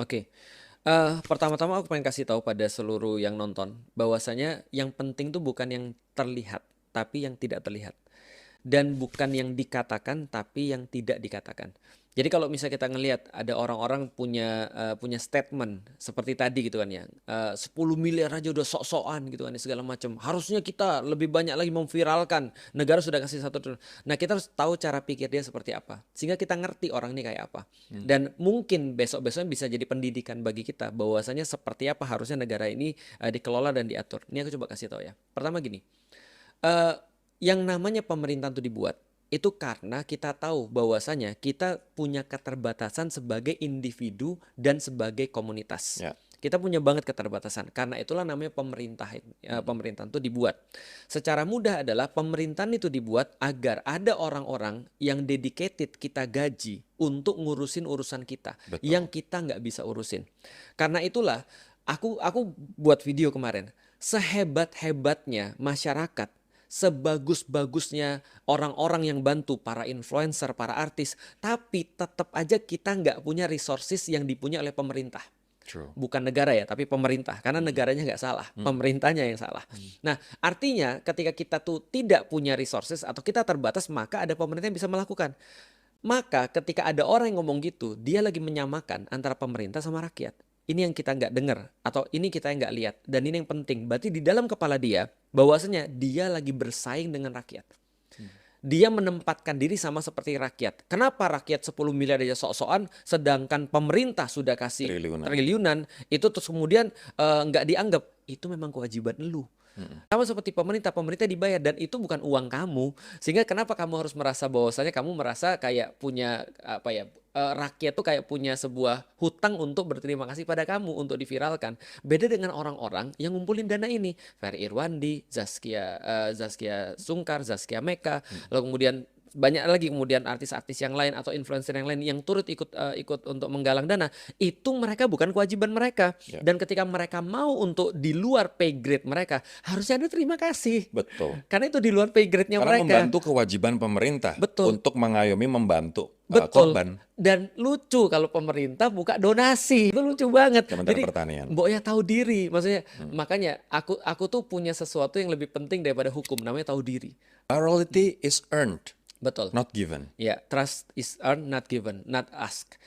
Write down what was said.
Oke. Pertama-tama aku pengen kasih tahu pada seluruh yang nonton, bahwasanya yang penting tuh bukan yang terlihat, tapi yang tidak terlihat. Dan bukan yang dikatakan, tapi yang tidak dikatakan. Jadi kalau misalnya kita ngelihat ada orang-orang punya statement seperti tadi gitu kan ya, 10 miliar aja udah sok-sokan gitu kan ya, segala macam. Harusnya kita lebih banyak lagi memviralkan. Negara sudah kasih 1 triliun. Nah, kita harus tahu cara pikir dia seperti apa, sehingga kita ngerti orang ini kayak apa. Dan mungkin besok-besoknya bisa jadi pendidikan bagi kita bahwasanya seperti apa harusnya negara ini dikelola dan diatur. Ini aku coba kasih tahu ya. Pertama gini, eh, yang namanya pemerintahan itu dibuat itu karena kita tahu bahwasanya kita punya keterbatasan sebagai individu dan sebagai komunitas. Ya. Kita punya banget keterbatasan. Karena itulah namanya pemerintahan itu dibuat. Secara mudah adalah pemerintahan itu dibuat agar ada orang-orang yang dedicated kita gaji untuk ngurusin urusan kita yang Betul. kita nggak bisa urusin. Karena itulah aku buat video kemarin. Sehebat-hebatnya masyarakat, sebagus-bagusnya orang-orang yang bantu, para influencer, para artis, tapi tetap aja kita nggak punya resources yang dipunya oleh pemerintah. True. Bukan negara ya, tapi pemerintah. Karena negaranya nggak salah, pemerintahnya yang salah. Nah, artinya ketika kita tuh tidak punya resources atau kita terbatas, maka ada pemerintah yang bisa melakukan. Maka ketika ada orang yang ngomong gitu, dia lagi menyamakan antara pemerintah sama rakyat. Ini yang kita nggak dengar atau ini kita yang nggak lihat dan ini yang penting. Berarti di dalam kepala dia bahwasanya dia lagi bersaing dengan rakyat. Dia menempatkan diri sama seperti rakyat. Kenapa rakyat 10 miliar aja sok-sokan sedangkan pemerintah sudah kasih Triliunan. triliunan itu terus kemudian nggak dianggap. Itu memang kewajiban lu. Sama seperti pemerintah dibayar dan itu bukan uang kamu. Sehingga kenapa kamu harus merasa bahwasanya kamu merasa kayak punya apa ya, rakyat tuh kayak punya sebuah hutang untuk berterima kasih pada kamu untuk diviralkan. Beda dengan orang-orang yang ngumpulin dana ini. Ferry Irwandi, Zaskia Sungkar, Zaskia Meka, lalu kemudian banyak lagi kemudian artis-artis yang lain atau influencer yang lain yang turut ikut untuk menggalang dana. Itu mereka bukan kewajiban mereka. Ya. Dan ketika mereka mau untuk di luar pay grade mereka, harusnya ada terima kasih. Betul. Karena itu di luar pay grade-nya Karena mereka. membantu kewajiban pemerintah Betul. untuk mengayomi membantu Betul. korban. Dan lucu kalau pemerintah buka donasi. Itu lucu banget. Kementerian Jadi Pertanian. Mbok ya tahu diri. Maksudnya makanya aku tuh punya sesuatu yang lebih penting daripada hukum, namanya tahu diri. Loyalty is earned, Betul. not given. Ya, trust is earned, not given, not asked.